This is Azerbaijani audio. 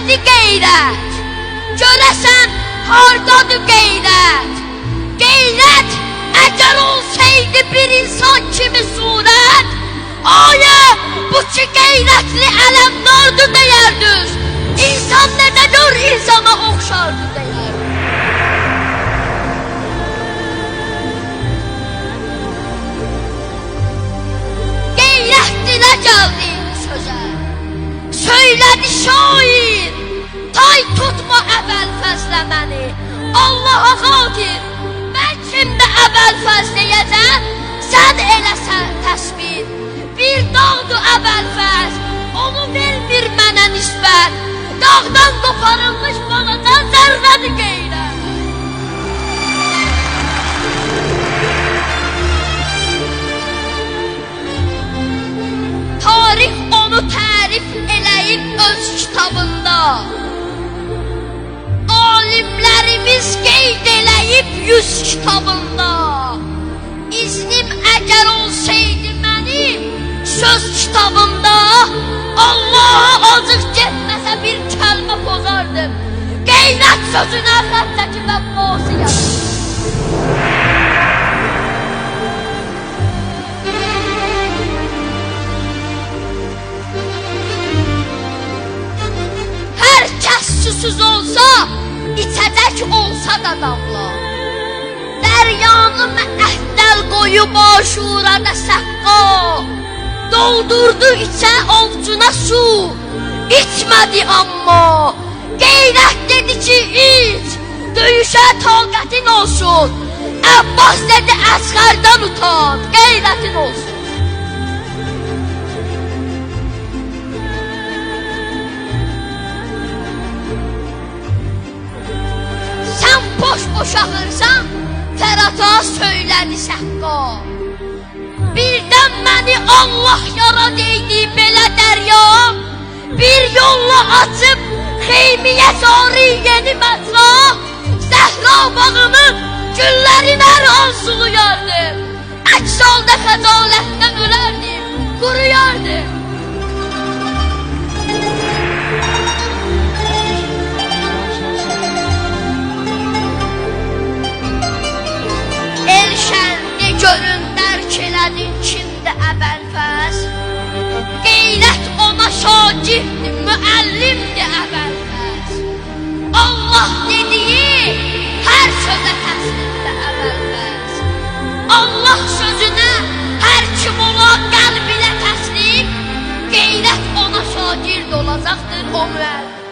Nədir qeyrət? Görəsən, hardadır qeyrət? Qeyrət, əgər olsaydı bir insan kimi surət, ayə, bu ki qeyrətli ələmdardır deyərdiniz. İnsan nədədir, insana oxşardır deyərdiniz. Qeyrət dilə gəldi sözə, söylədi şair, tay tutma əvvəl fəzlə məni. Allaha xatir, mən kimdə əvvəl fəz deyəcəm, sən eləsən təsvir. Bir dağdır əvvəl fəz, onu vermir mənə nisbət. Dağdan qoparılmış balaca zərrədir qeyrət. Tarix onu tərif eləyib öz kitabında. Alimlərimiz qeyd eləyib 100 kitabında. İznim əgər olsaydı mənim söz kitabımda, Allaha azıq getməsə bir kəlmə pozardım. Qeyrət sözünə xət çəkib əbbası yazdım. Hər kəs susuz olsa, içəcək olsa da damla. Dəryanı məəhdəl qoyub aşurada səqqa, doldurdu içə ovcuna su, içmədi amma. Qeyrət dedi ki iç, döyüşə taqətin olsun. Əbbas dedi əsgərdən utan, qeyrətin olsun. Sən boş-boş axırsan, Fərata söylədi səqqa. Birdən məni Allah yara deydi belə dərya, bir yolla açıb xeymiyə sarı yeni məcra. Zəhra bağının güllərin hər an suluyardım, əks halda xəcalətdən ölərdim, quruyardım. Elşəndə görün dərk elədin kimdə əvvəl fəz. Qeyrət ona şagird, müəllimdir əvvəl fəz. Allah dediyi hər sözə təslimdir əvvəl fəz. Allah sözünə hər kim ola qəlb ilə təslim, qeyrət ona şagird olacaqdır o müəllim.